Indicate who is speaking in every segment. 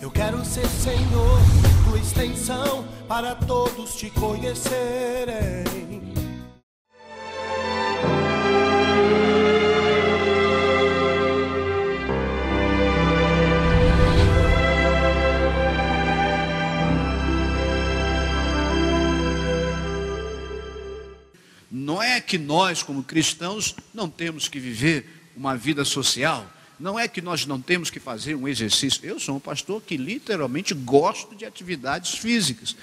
Speaker 1: Eu quero ser, Senhor, tua extensão para todos te conhecerem.
Speaker 2: Não é que nós, como cristãos, não temos que viver uma vida social. Não é que nós não temos que fazer um exercício. Eu sou um pastor que literalmente gosto de atividades físicas.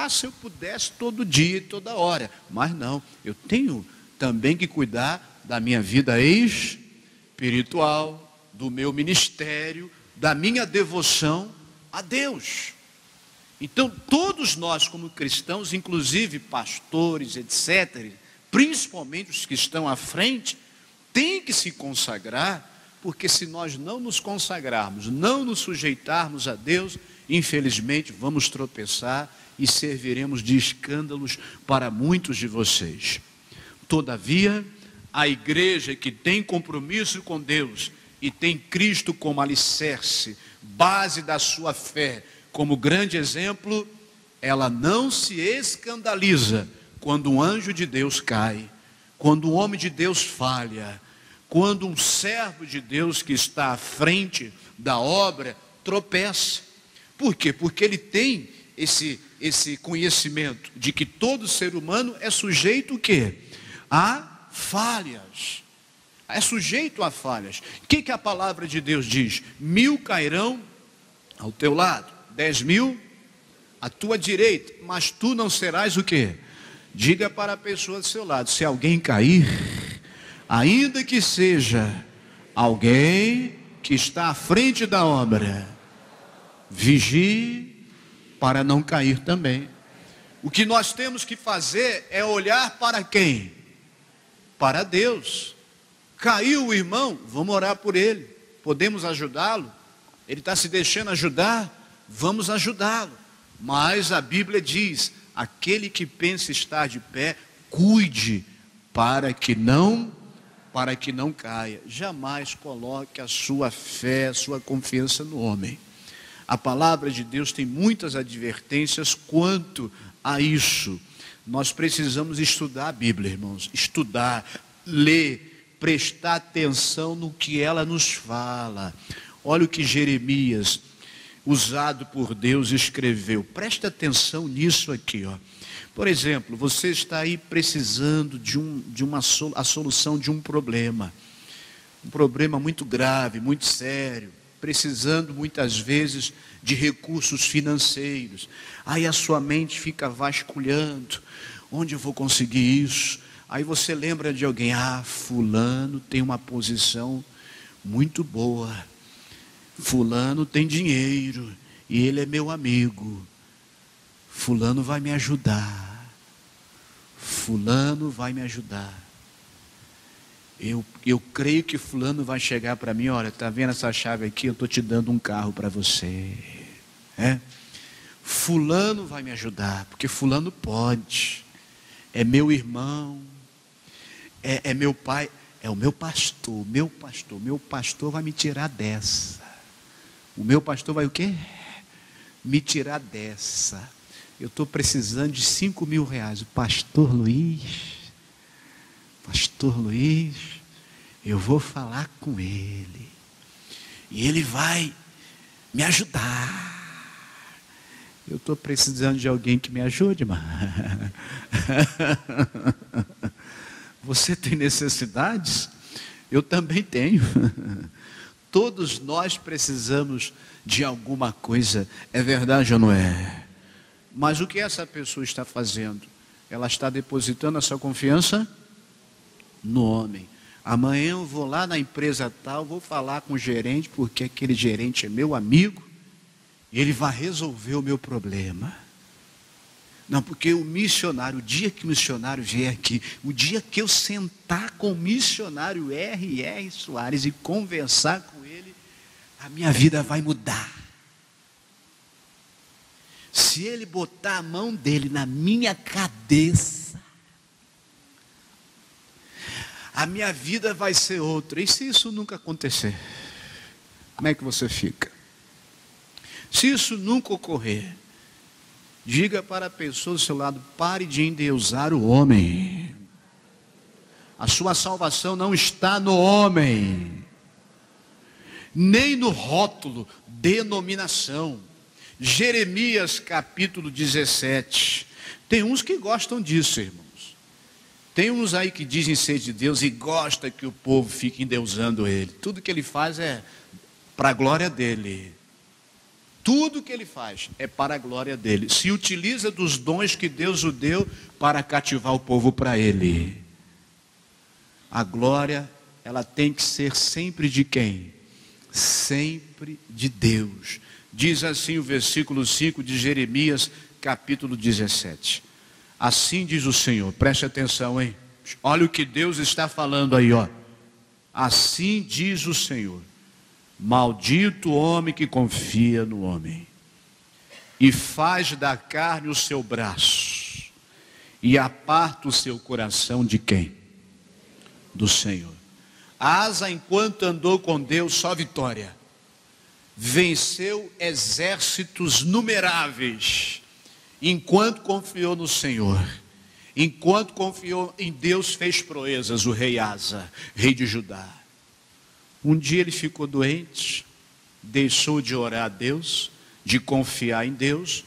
Speaker 2: Se eu pudesse todo dia e toda hora. Mas não, eu tenho também que cuidar da minha vida espiritual, do meu ministério, da minha devoção a Deus. Então, todos nós como cristãos, inclusive pastores, etc., principalmente os que estão à frente, têm que se consagrar, porque se nós não nos consagrarmos, não nos sujeitarmos a Deus, infelizmente vamos tropeçar e serviremos de escândalos para muitos de vocês. Todavia, a igreja que tem compromisso com Deus e tem Cristo como alicerce, base da sua fé, como grande exemplo, ela não se escandaliza quando um anjo de Deus cai, quando um homem de Deus falha, quando um servo de Deus que está à frente da obra tropeça. Por quê? Porque ele tem esse conhecimento de que todo ser humano é sujeito o quê? A falhas. É sujeito a falhas. O que a palavra de Deus diz? 1000 cairão ao teu lado, 10.000 à tua direita, mas tu não serás o quê? Diga para a pessoa do seu lado, se alguém cair, ainda que seja alguém que está à frente da obra, vigie para não cair também. O que nós temos que fazer é olhar para quem? Para Deus. Caiu o irmão, vamos orar por ele. Podemos ajudá-lo? Ele está se deixando ajudar? Vamos ajudá-lo. Mas a Bíblia diz, aquele que pensa estar de pé, cuide para que não caia. Jamais coloque a sua fé, a sua confiança no homem. A palavra de Deus tem muitas advertências quanto a isso. Nós precisamos estudar a Bíblia, irmãos. Estudar, ler, prestar atenção no que ela nos fala. Olha o que Jeremias, usado por Deus, escreveu. Presta atenção nisso aqui, ó. Por exemplo, você está aí precisando a solução de um problema muito grave, muito sério, precisando muitas vezes de recursos financeiros. Aí a sua mente fica vasculhando, onde eu vou conseguir isso? Aí você lembra de alguém, fulano tem uma posição muito boa, fulano tem dinheiro e ele é meu amigo, fulano vai me ajudar. Fulano vai me ajudar. Eu creio que fulano vai chegar para mim, olha, está vendo essa chave aqui? Eu estou te dando um carro para você. Fulano vai me ajudar, porque fulano pode. É meu irmão, é meu pai, é o meu pastor vai me tirar dessa. O meu pastor vai o quê? Me tirar dessa. Eu estou precisando de 5.000 reais. O pastor Luiz, eu vou falar com ele. E ele vai me ajudar. Eu estou precisando de alguém que me ajude, irmão. Você tem necessidades? Eu também tenho. Todos nós precisamos de alguma coisa. É verdade ou não é? Mas o que essa pessoa está fazendo? Ela está depositando a sua confiança no homem. Amanhã eu vou lá na empresa tal, vou falar com o gerente, porque aquele gerente é meu amigo, e ele vai resolver o meu problema. Não, porque o missionário, o dia que o missionário vier aqui, o dia que eu sentar com o missionário R.R. Soares e conversar com ele, a minha vida vai mudar. Se ele botar a mão dele na minha cabeça, a minha vida vai ser outra. E se isso nunca acontecer? Como é que você fica? Se isso nunca ocorrer, diga para a pessoa do seu lado: pare de endeusar o homem. A sua salvação não está no homem, nem no rótulo, denominação. Jeremias capítulo 17. Tem uns que gostam disso, irmãos. Tem uns aí que dizem ser de Deus e gosta que o povo fique endeusando ele. Tudo que ele faz é para a glória dele. Tudo que ele faz é para a glória dele. Se utiliza dos dons que Deus o deu para cativar o povo para ele. A glória, ela tem que ser sempre de quem? Sempre de Deus. Diz assim o versículo 5 de Jeremias, capítulo 17. Assim diz o Senhor, preste atenção, hein? Olha o que Deus está falando aí, ó. Assim diz o Senhor: maldito o homem que confia no homem, e faz da carne o seu braço, e aparta o seu coração de quem? Do Senhor. Asa, enquanto andou com Deus, só vitória. Venceu exércitos numeráveis, enquanto confiou no Senhor. Enquanto confiou em Deus, fez proezas o rei Asa, rei de Judá. Um dia ele ficou doente, deixou de orar a Deus, de confiar em Deus,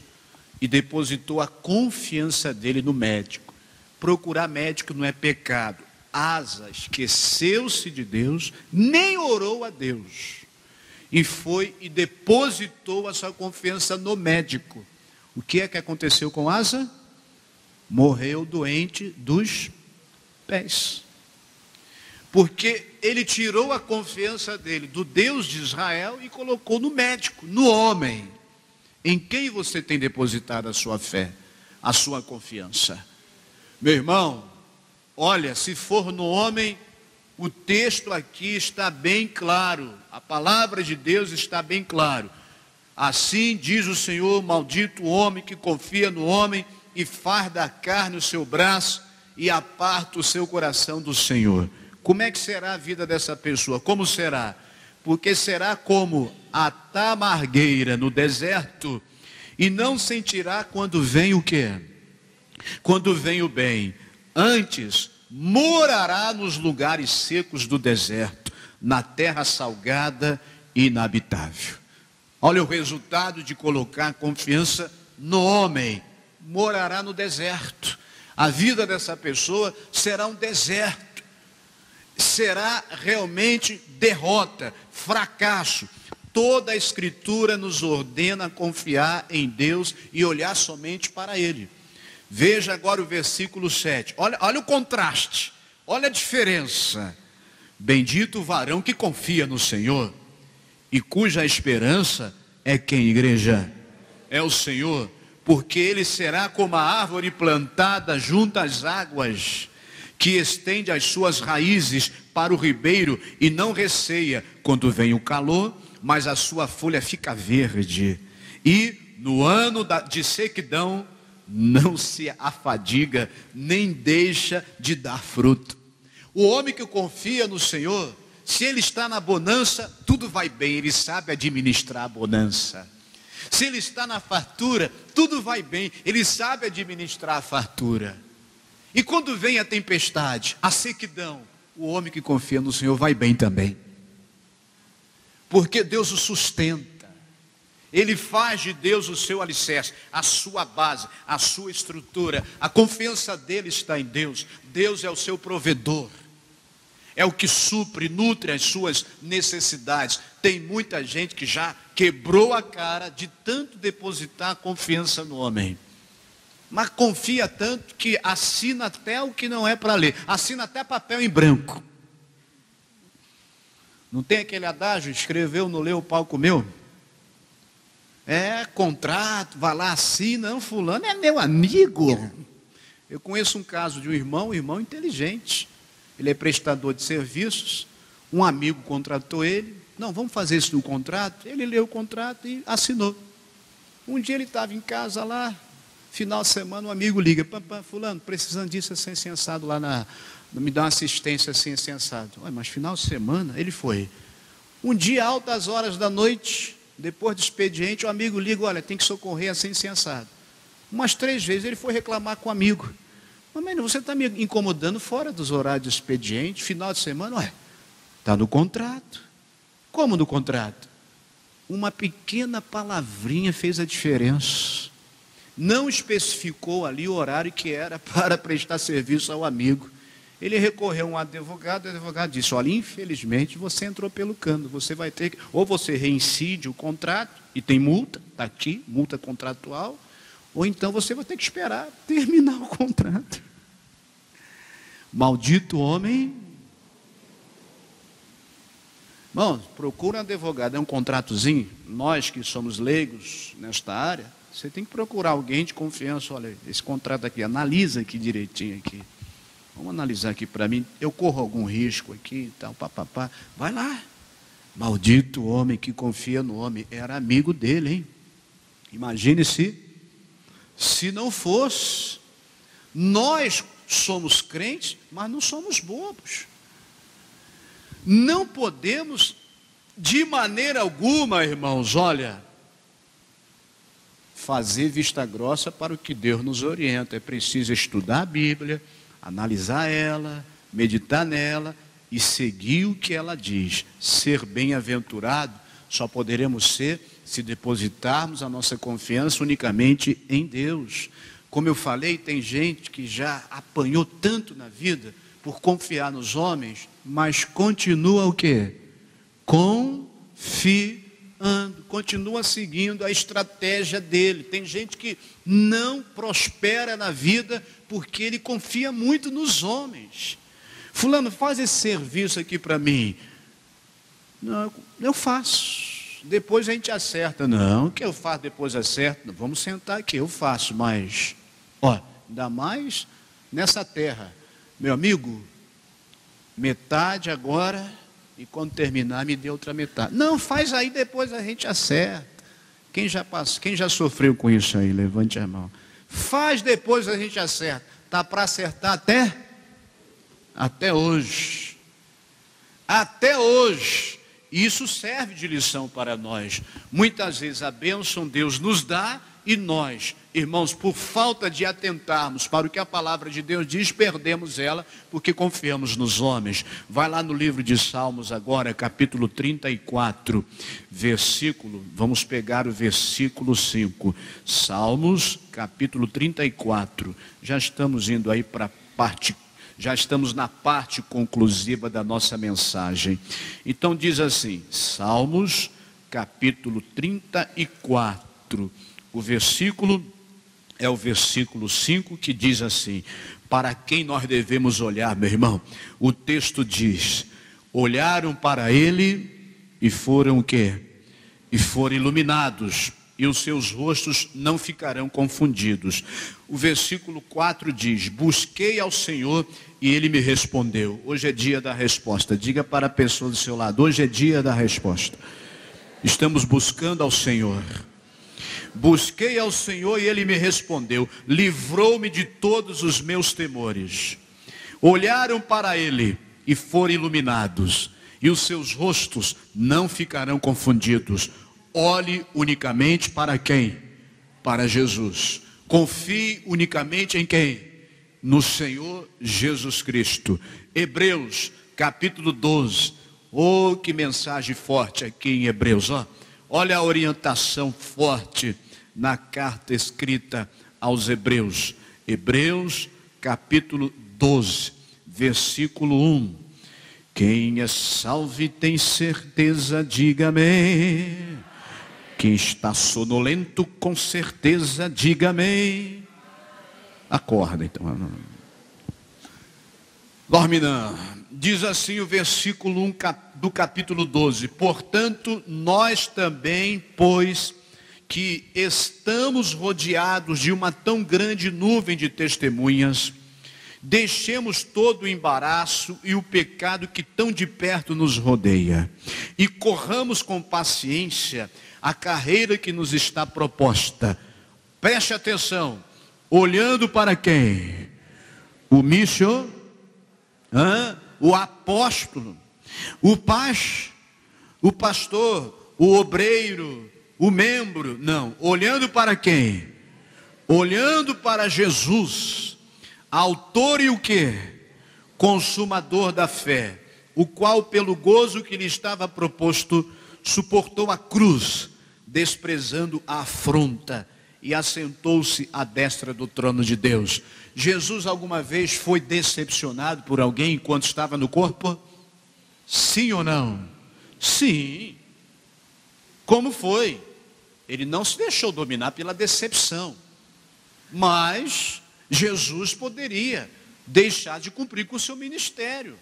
Speaker 2: e depositou a confiança dele no médico. Procurar médico não é pecado. Asa esqueceu-se de Deus, nem orou a Deus, e foi e depositou a sua confiança no médico. O que é que aconteceu com Asa? Morreu doente dos pés. Porque ele tirou a confiança dele do Deus de Israel e colocou no médico, no homem. Em quem você tem depositado a sua fé, a sua confiança? Meu irmão, olha, se for no homem, o texto aqui está bem claro. A palavra de Deus está bem claro. Assim diz o Senhor: maldito o homem que confia no homem e faz da carne o seu braço e aparta o seu coração do Senhor. Como é que será a vida dessa pessoa? Como será? Porque será como a tamargueira no deserto, e não sentirá quando vem o quê? Quando vem o bem. Antes, morará nos lugares secos do deserto, na terra salgada e inabitável. Olha o resultado de colocar confiança no homem. Morará no deserto. A vida dessa pessoa será um deserto. Será realmente derrota, fracasso. Toda a Escritura nos ordena confiar em Deus e olhar somente para Ele. Veja agora o versículo 7. Olha o contraste. Olha a diferença. Bendito o varão que confia no Senhor e cuja esperança é quem, igreja? É o Senhor. Porque ele será como a árvore plantada junto às águas, que estende as suas raízes para o ribeiro e não receia quando vem o calor, mas a sua folha fica verde. E no ano de sequidão não se afadiga, nem deixa de dar fruto. O homem que confia no Senhor, se ele está na bonança, tudo vai bem, ele sabe administrar a bonança. Se ele está na fartura, tudo vai bem, ele sabe administrar a fartura. E quando vem a tempestade, a sequidão, o homem que confia no Senhor vai bem também. Porque Deus o sustenta. Ele faz de Deus o seu alicerce, a sua base, a sua estrutura. A confiança dele está em Deus. Deus é o seu provedor. É o que supre, nutre as suas necessidades. Tem muita gente que já quebrou a cara de tanto depositar a confiança no homem. Mas confia tanto que assina até o que não é para ler. Assina até papel em branco. Não tem aquele adágio, escreveu, não leu, o pau comeu? É, contrato, vai lá, assina. Não, fulano é meu amigo. Eu conheço um caso de um irmão inteligente. Ele é prestador de serviços. Um amigo contratou ele. Não, vamos fazer isso no contrato. Ele leu o contrato e assinou. Um dia ele estava em casa lá. Final de semana, um amigo liga: fulano, precisando disso assim assado lá me dá uma assistência assim assado. Mas final de semana, ele foi. Um dia, altas horas da noite, Depois do expediente, o amigo liga, olha, tem que socorrer assim, assado. Umas 3 vezes ele foi reclamar com o amigo. Mas você está me incomodando fora dos horários de expediente, final de semana, ué, está no contrato. Como no contrato? Uma pequena palavrinha fez a diferença. Não especificou ali o horário que era para prestar serviço ao amigo. Ele recorreu a um advogado, o advogado disse, olha, infelizmente você entrou pelo cano, você vai ter que, ou você reincide o contrato, e tem multa, está aqui, multa contratual, ou então você vai ter que esperar terminar o contrato. Maldito homem. Irmãos, procura um advogado, é um contratozinho, nós que somos leigos nesta área, você tem que procurar alguém de confiança, olha, esse contrato aqui, analisa aqui direitinho aqui. Vamos analisar aqui para mim, eu corro algum risco aqui e tal, papapá. Vai lá. Maldito homem que confia no homem. Era amigo dele, hein? Imagine se não fosse. Nós somos crentes, mas não somos bobos. Não podemos, de maneira alguma, irmãos, olha, fazer vista grossa para o que Deus nos orienta. É preciso estudar a Bíblia, analisar ela, meditar nela e seguir o que ela diz. Ser bem-aventurado só poderemos ser se depositarmos a nossa confiança unicamente em Deus. Como eu falei, tem gente que já apanhou tanto na vida por confiar nos homens, mas continua o quê? Confiando, continua seguindo a estratégia dele. Tem gente que não prospera na vida porque ele confia muito nos homens. Fulano, faz esse serviço aqui para mim. Não, eu faço. Depois a gente acerta. Não, o que eu faço depois acerto? Vamos sentar aqui, eu faço, mas... Ó, ainda mais nessa terra. Meu amigo, metade agora, e quando terminar me dê outra metade. Não, faz aí, depois a gente acerta. Quem já sofreu com isso aí? Levante a mão. Faz, depois a gente acerta. Está para acertar até hoje. Até hoje. Isso serve de lição para nós. Muitas vezes a bênção Deus nos dá e nós, irmãos, por falta de atentarmos para o que a palavra de Deus diz, perdemos ela porque confiamos nos homens. Vai lá no livro de Salmos agora, capítulo 34, vamos pegar o versículo 5. Salmos, capítulo 34. Já estamos indo aí para a parte, já estamos na parte conclusiva da nossa mensagem. Então diz assim, Salmos, capítulo 34. O versículo é o versículo 5 que diz assim, para quem nós devemos olhar, meu irmão? O texto diz, olharam para ele e foram o quê? E foram iluminados, e os seus rostos não ficarão confundidos. O versículo 4 diz, busquei ao Senhor e ele me respondeu. Hoje é dia da resposta. Diga para a pessoa do seu lado, hoje é dia da resposta. Estamos buscando ao Senhor. Busquei ao Senhor e ele me respondeu, livrou-me de todos os meus temores. Olharam para ele e foram iluminados, e os seus rostos não ficarão confundidos. Olhe unicamente para quem? Para Jesus. Confie unicamente em quem? No Senhor Jesus Cristo. Hebreus, capítulo 12. Oh, que mensagem forte aqui em Hebreus, ó. Olha a orientação forte na carta escrita aos Hebreus. Hebreus, capítulo 12, versículo 1. Quem é salvo e tem certeza, diga amém. Quem está sonolento, com certeza, diga amém. Acorda, então. Dorme não. Diz assim o versículo 1 do capítulo 12. Portanto, nós também, pois que estamos rodeados de uma tão grande nuvem de testemunhas, deixemos todo o embaraço e o pecado que tão de perto nos rodeia, e corramos com paciência a carreira que nos está proposta. Preste atenção, olhando para quem? O missionário, o apóstolo, o pastor, o obreiro, o membro. Não, olhando para quem? Olhando para Jesus, autor e o quê? Consumador da fé, o qual pelo gozo que lhe estava proposto, suportou a cruz, desprezando a afronta, e assentou-se à destra do trono de Deus. Jesus alguma vez foi decepcionado por alguém enquanto estava no corpo? Sim ou não? Sim. Como foi? Ele não se deixou dominar pela decepção. Mas Jesus poderia deixar de cumprir com o seu ministério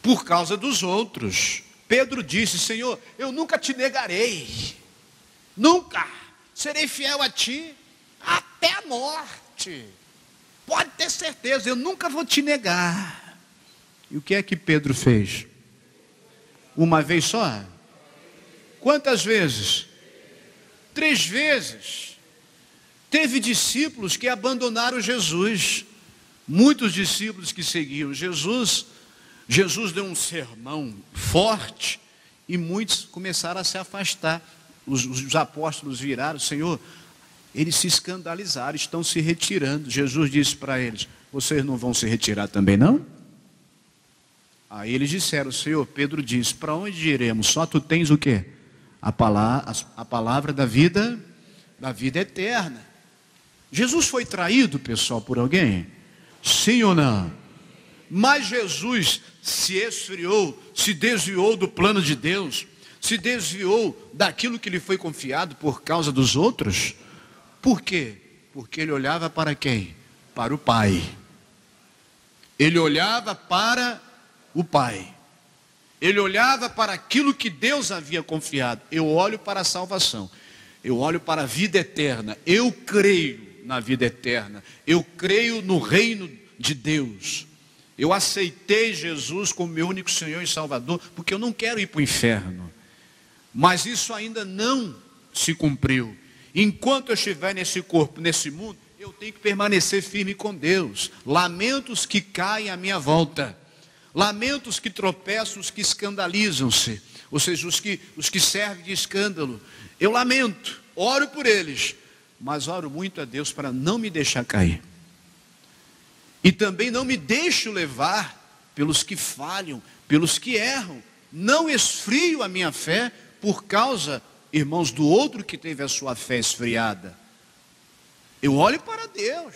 Speaker 2: por causa dos outros. Pedro disse: Senhor, eu nunca te negarei. Nunca. Serei fiel a ti até a morte. Pode ter certeza, eu nunca vou te negar. E o que é que Pedro fez? Uma vez só? Quantas vezes? 3 vezes. Teve discípulos que abandonaram Jesus. Muitos discípulos que seguiam Jesus. Jesus deu um sermão forte e muitos começaram a se afastar. Os apóstolos viraram: Senhor, eles se escandalizaram, estão se retirando. Jesus disse para eles: vocês não vão se retirar também não? Aí eles disseram: Senhor, Pedro disse, para onde iremos? Só tu tens o quê? A palavra da vida eterna. Jesus foi traído, pessoal, por alguém? Sim ou não? Mas Jesus se esfriou, se desviou do plano de Deus, se desviou daquilo que lhe foi confiado por causa dos outros. Por quê? Porque ele olhava para quem? Para o Pai. Ele olhava para o Pai. Ele olhava para aquilo que Deus havia confiado. Eu olho para a salvação. Eu olho para a vida eterna. Eu creio na vida eterna. Eu creio no reino de Deus. Eu aceitei Jesus como meu único Senhor e Salvador, porque eu não quero ir para o inferno. Mas isso ainda não se cumpriu. Enquanto eu estiver nesse corpo, nesse mundo, eu tenho que permanecer firme com Deus. Lamentos que caem à minha volta. Lamentos que tropeçam, os que escandalizam-se. Ou seja, os que servem de escândalo. Eu lamento, oro por eles, mas oro muito a Deus para não me deixar cair. E também não me deixo levar pelos que falham, pelos que erram. Não esfrio a minha fé por causa, irmãos, do outro que teve a sua fé esfriada. Eu olho para Deus.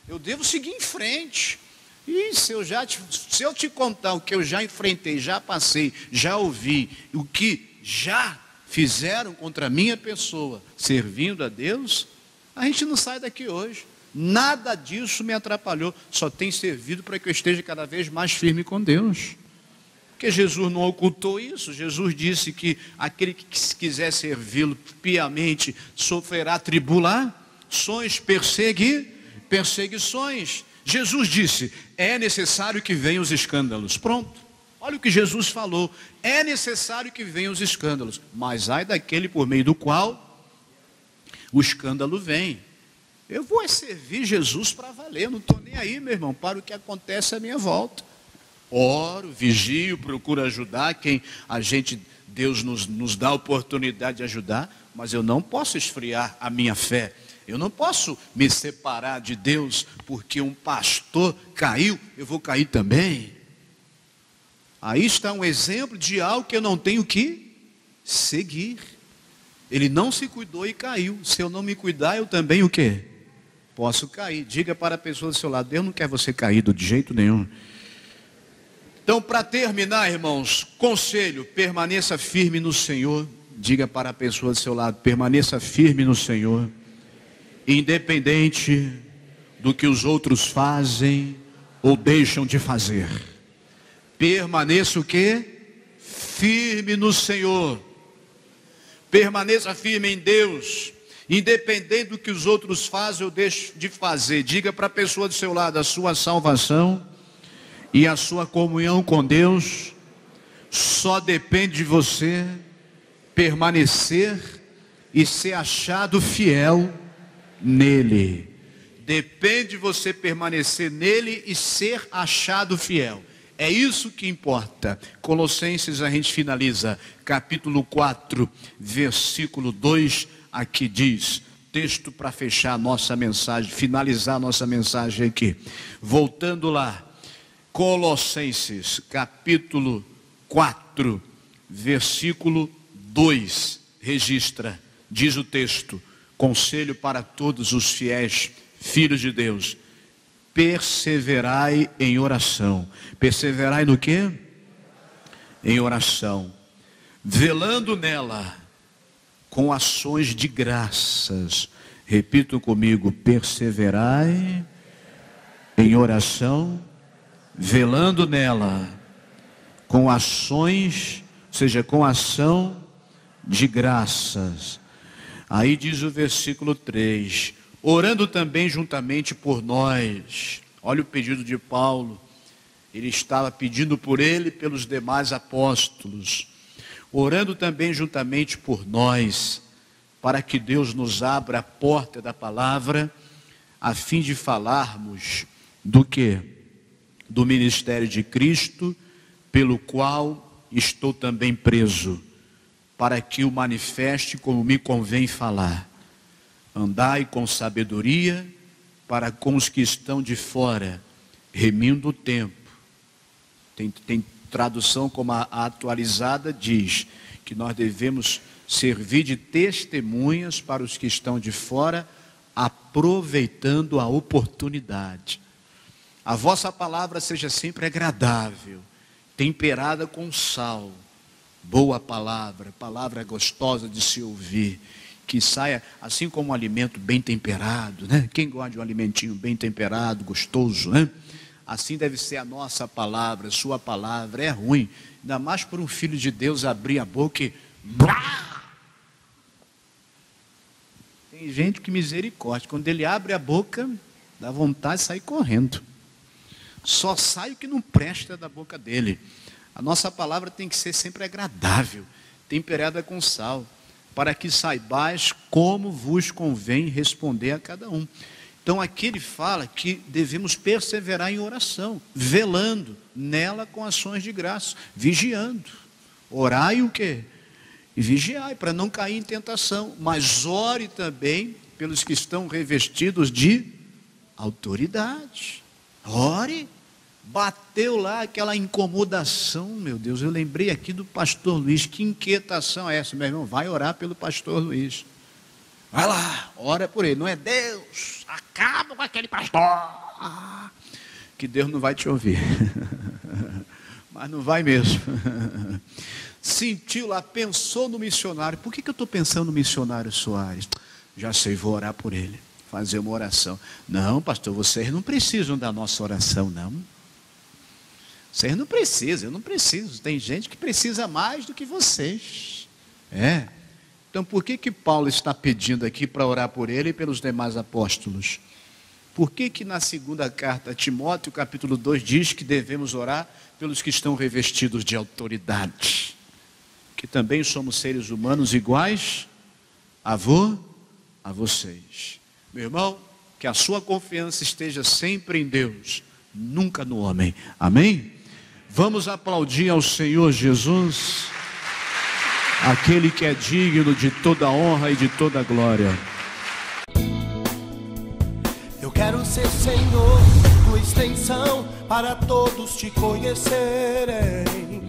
Speaker 2: Eu devo seguir em frente. E se eu te contar o que eu já enfrentei, já passei, já ouvi, o que já fizeram contra a minha pessoa, servindo a Deus, a gente não sai daqui hoje. Nada disso me atrapalhou, só tem servido para que eu esteja cada vez mais firme com Deus. Porque Jesus não ocultou isso. Jesus disse que aquele que quiser servi-lo piamente sofrerá tribulações, perseguições. Jesus disse: é necessário que venham os escândalos. Pronto, olha o que Jesus falou. É necessário que venham os escândalos, mas ai daquele por meio do qual o escândalo vem. Eu vou servir Jesus para valer, eu não estou nem aí, meu irmão, para o que acontece à minha volta. Oro, vigio, procuro ajudar quem Deus nos dá a oportunidade de ajudar, mas eu não posso esfriar a minha fé. Eu não posso me separar de Deus porque um pastor caiu, eu vou cair também. Aí está um exemplo de algo que eu não tenho que seguir. Ele não se cuidou e caiu. Se eu não me cuidar, eu também o quê? Posso cair. Diga para a pessoa do seu lado: Deus não quer você caído de jeito nenhum. Então, para terminar, irmãos, conselho: permaneça firme no Senhor. Diga para a pessoa do seu lado: permaneça firme no Senhor. Independente do que os outros fazem ou deixam de fazer. Permaneça o quê? Firme no Senhor. Permaneça firme em Deus. Independente do que os outros fazem ou deixam de fazer. Diga para a pessoa do seu lado: a sua salvação e a sua comunhão com Deus só depende de você permanecer e ser achado fiel nele. Depende de você permanecer nele e ser achado fiel. É isso que importa. Colossenses, a gente finaliza, capítulo 4, versículo 2, aqui diz, texto para fechar a nossa mensagem, finalizar a nossa mensagem aqui. Voltando lá, Colossenses, capítulo 4, versículo 2, registra, diz o texto, conselho para todos os fiéis filhos de Deus, perseverai em oração. Perseverai no quê? Em oração, velando nela com ações de graças. Repito comigo, perseverai em oração, velando nela com ações, ou seja, com ação de graças. Aí diz o versículo 3, orando também juntamente por nós. Olha o pedido de Paulo, ele estava pedindo por ele e pelos demais apóstolos, orando também juntamente por nós, para que Deus nos abra a porta da palavra, a fim de falarmos do quê? Do ministério de Cristo, pelo qual estou também preso, para que o manifeste como me convém falar. Andai com sabedoria para com os que estão de fora, remindo o tempo. Tem tradução como a atualizada diz, que nós devemos servir de testemunhas para os que estão de fora, aproveitando a oportunidade. A vossa palavra seja sempre agradável, temperada com sal. Boa palavra, palavra gostosa de se ouvir, que saia assim como um alimento bem temperado, né? Quem gosta de um alimentinho bem temperado, gostoso, né? Assim deve ser a nossa palavra, sua palavra. É ruim, ainda mais por um filho de Deus abrir a boca e... Tem gente que misericórdia, quando ele abre a boca, dá vontade de sair correndo. Só sai o que não presta da boca dele. A nossa palavra tem que ser sempre agradável, temperada com sal, para que saibais como vos convém responder a cada um. Então aqui ele fala que devemos perseverar em oração, velando nela com ações de graça, vigiando. Orai o quê? E vigiai, para não cair em tentação, mas ore também pelos que estão revestidos de autoridade. Ore. Bateu lá aquela incomodação, meu Deus, eu lembrei aqui do pastor Luiz, que inquietação é essa, meu irmão? Vai orar pelo pastor Luiz, vai lá, ora por ele, não é Deus, acaba com aquele pastor, que Deus não vai te ouvir, mas não vai mesmo, sentiu lá, pensou no missionário, por que eu estou pensando no missionário Soares? Já sei, vou orar por ele, fazer uma oração. Não, pastor, vocês não precisam da nossa oração, não. Vocês não precisam, eu não preciso. Tem gente que precisa mais do que vocês. Então por que Paulo está pedindo aqui para orar por ele e pelos demais apóstolos? Por que na segunda carta a Timóteo, capítulo 2, diz que devemos orar pelos que estão revestidos de autoridade? Que também somos seres humanos iguais a vocês. Meu irmão, que a sua confiança esteja sempre em Deus, nunca no homem. Amém? Vamos aplaudir ao Senhor Jesus, aquele que é digno de toda honra e de toda glória.
Speaker 1: Eu quero ser, Senhor, tua extensão, para todos te conhecerem.